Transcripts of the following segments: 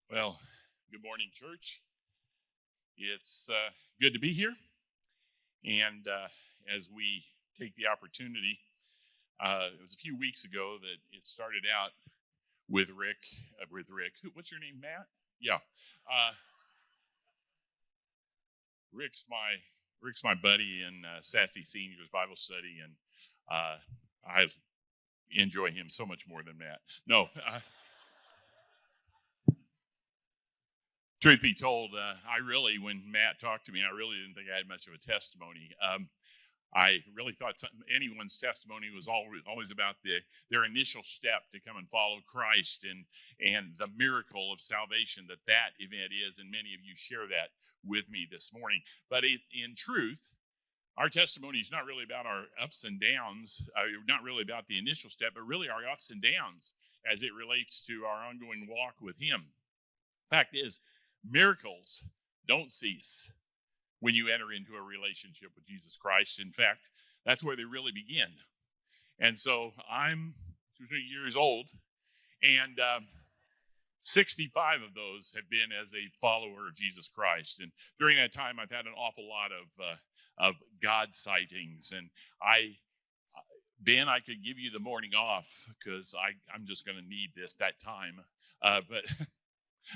Well, good morning, church. It's good to be here. And as we take the opportunity, it was a few weeks ago that it started out with Rick. What's your name, Matt? Yeah. Uh, Rick's my buddy in Sassy Seniors Bible Study, and I enjoy him so much more than Matt. No. Truth be told, when Matt talked to me, I really didn't think I had much of a testimony. I really thought anyone's testimony was always about their initial step to come and follow Christ and the miracle of salvation that event is, and many of you share that with me this morning. But in truth, our testimony is not really about our ups and downs, not really about the initial step, but really our ups and downs as it relates to our ongoing walk with Him. Fact is, miracles don't cease when you enter into a relationship with Jesus Christ. In fact, that's where they really begin. And so I'm 2 years old, and 65 of those have been as a follower of Jesus Christ. And during that time, I've had an awful lot of God sightings. And Ben, I could give you the morning off because I'm just going to need that time. But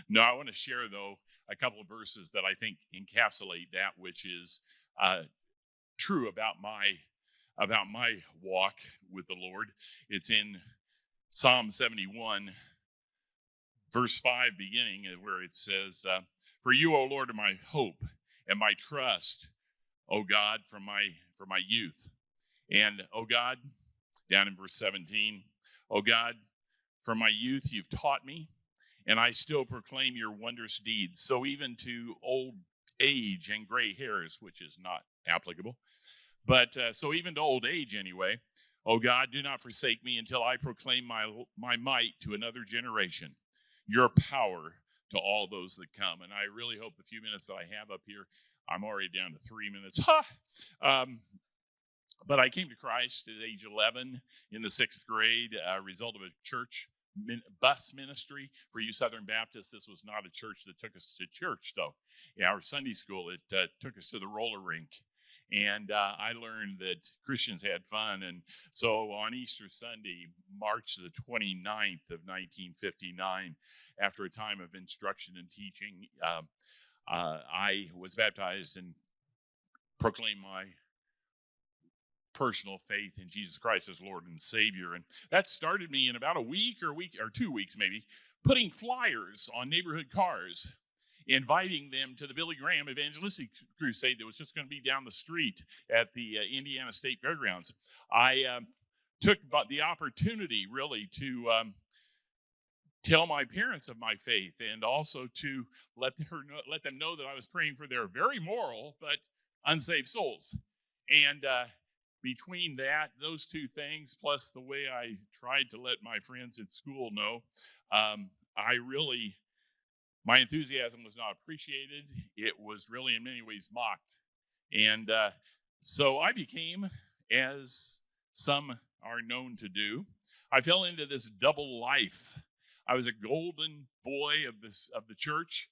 no, I want to share, though, a couple of verses that I think encapsulate that which is true about my walk with the Lord. It's in Psalm 71, verse 5 beginning, where it says, "For you, O Lord, are my hope and my trust, O God, from my youth." And, O God, down in verse 17, "O God, from my youth you've taught me, and I still proclaim your wondrous deeds. So even to old age and gray hairs," which is not applicable, but so even to old age anyway, "O God, do not forsake me until I proclaim my might to another generation, your power to all those that come." And I really hope the few minutes that I have up here, I'm already down to 3 minutes. But I came to Christ at age 11 in the 6th grade, result of a church bus ministry. For you Southern Baptists, this was not a church that took us to church, though. Yeah, our Sunday school, it took us to the roller rink. And I learned that Christians had fun. And so on Easter Sunday, March the 29th of 1959, after a time of instruction and teaching, I was baptized and proclaimed my personal faith in Jesus Christ as Lord and Savior. And that started me in about a week or 2 weeks maybe, putting flyers on neighborhood cars, inviting them to the Billy Graham Evangelistic Crusade that was just going to be down the street at the Indiana State Fairgrounds. I took the opportunity really to tell my parents of my faith, and also to let them know that I was praying for their very moral but unsaved souls. And between those two things, plus the way I tried to let my friends at school know, my enthusiasm was not appreciated. It was really in many ways mocked. And so I became, as some are known to do, I fell into this double life. I was a golden boy of the church.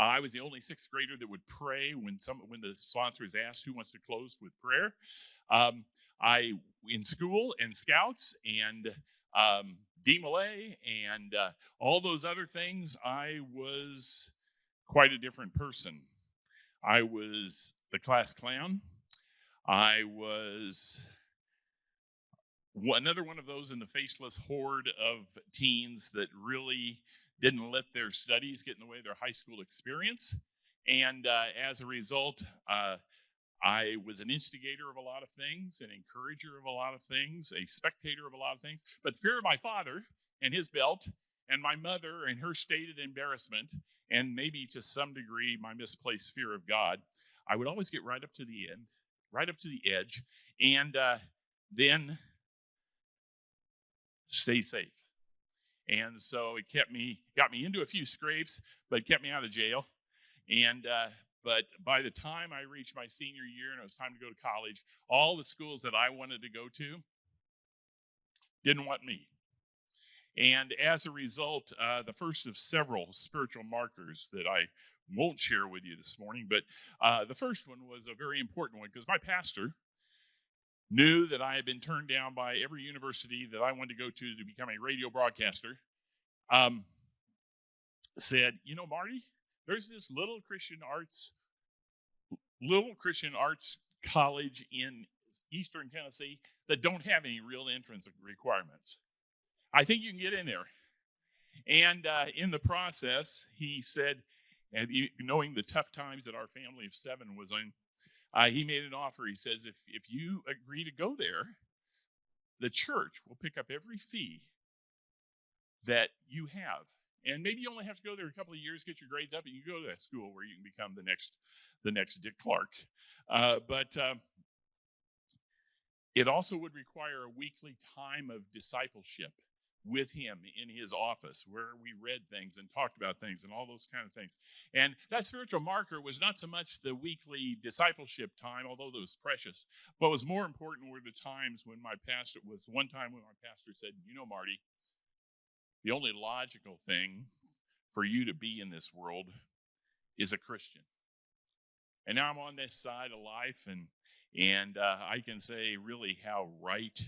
I was the only 6th grader that would pray when the sponsors asked who wants to close with prayer. I in school and scouts and DMLA and all those other things, I was quite a different person. I was the class clown. I was another one of those in the faceless horde of teens that really didn't let their studies get in the way of their high school experience. And as a result, I was an instigator of a lot of things, an encourager of a lot of things, a spectator of a lot of things. But the fear of my father and his belt, and my mother and her stated embarrassment, and maybe to some degree my misplaced fear of God, I would always get right up to the end, right up to the edge, and then stay safe. And so it got me into a few scrapes, but kept me out of jail. And but by the time I reached my senior year and it was time to go to college, all the schools that I wanted to go to didn't want me. And as a result, the first of several spiritual markers that I won't share with you this morning, but the first one was a very important one because my pastor knew that I had been turned down by every university that I wanted to go to become a radio broadcaster. Said, Marty, there's this little Christian arts college in Eastern Tennessee that don't have any real entrance requirements. I think you can get in there. And in the process, he said, and knowing the tough times that our family of 7 was in, he made an offer. He says, if you agree to go there, the church will pick up every fee that you have. And maybe you only have to go there a couple of years, get your grades up, and you go to that school where you can become the next Dick Clark. But it also would require a weekly time of discipleship with him in his office where we read things and talked about things and all those kind of things. And that spiritual marker was not so much the weekly discipleship time, although that was precious. What was more important were the times when my pastor said, Marty, the only logical thing for you to be in this world is a Christian. And now I'm on this side of life, and I can say really how right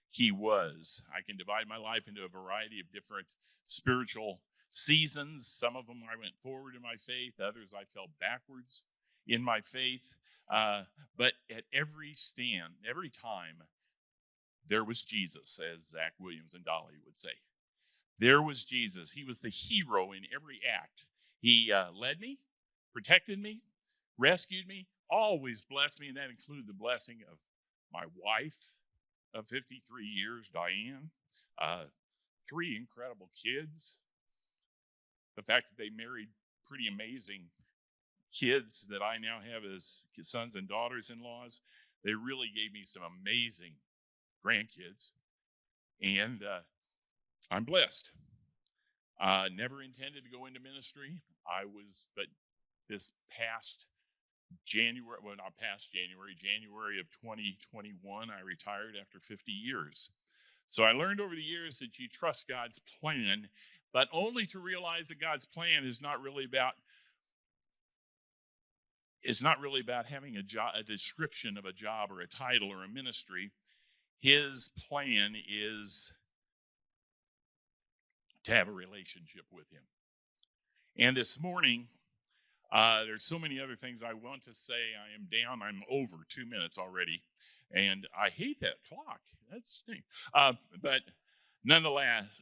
he was. I can divide my life into a variety of different spiritual seasons. Some of them I went forward in my faith. Others I fell backwards in my faith. But at every time, there was Jesus, as Zach Williams and Dolly would say. There was Jesus. He was the hero in every act. He led me, protected me, rescued me, always blessed me, and that included the blessing of my wife of 53 years, Diane, 3 incredible kids, the fact that they married pretty amazing kids that I now have as sons and daughters-in-laws. They really gave me some amazing grandkids, and I'm blessed. Never intended to go into ministry. But this past January of 2021, I retired after 50 years. So I learned over the years that you trust God's plan, but only to realize that God's plan is not really about having a description of a job or a title or a ministry. His plan is to have a relationship with him. And this morning, there's so many other things I want to say. I'm over 2 minutes already, and I hate that clock. That stinks. But nonetheless,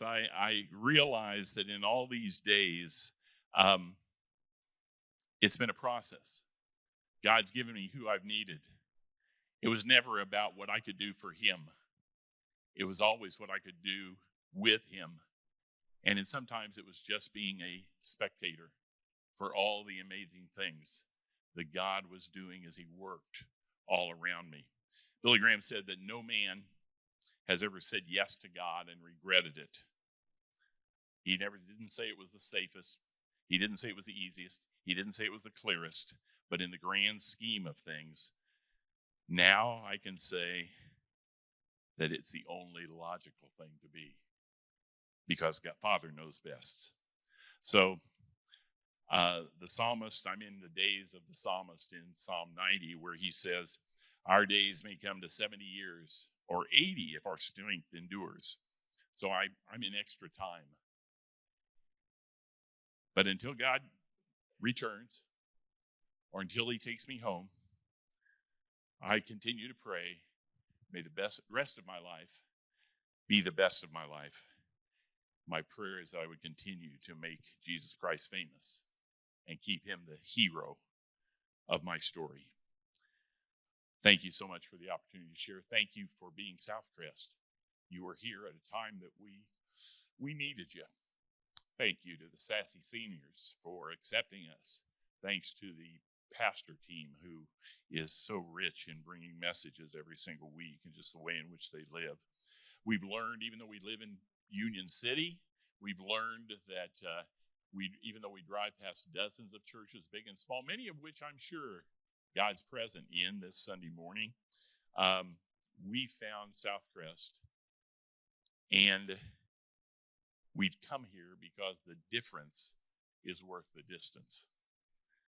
I realize that in all these days, it's been a process. God's given me who I've needed. It was never about what I could do for him. It was always what I could do with him. And sometimes it was just being a spectator for all the amazing things that God was doing as he worked all around me. Billy Graham said that no man has ever said yes to God and regretted it. He didn't say it was the safest. He didn't say it was the easiest. He didn't say it was the clearest. But in the grand scheme of things, now I can say that it's the only logical thing to be, because God, Father knows best. So the psalmist, I'm in the days of the psalmist in Psalm 90, where he says, our days may come to 70 years or 80 if our strength endures. So I'm in extra time. But until God returns, or until he takes me home, I continue to pray, may the rest of my life be the best of my life. My prayer is that I would continue to make Jesus Christ famous and keep him the hero of my story. Thank you so much for the opportunity to share. Thank you for being SouthCrest. You were here at a time that we needed you. Thank you to the Sassy Seniors for accepting us. Thanks to the pastor team who is so rich in bringing messages every single week and just the way in which they live. We've learned, even though we live in Union City, we've learned that even though we drive past dozens of churches, big and small, many of which I'm sure God's present in this Sunday morning, we found SouthCrest, and We'd come here because the difference is worth the distance.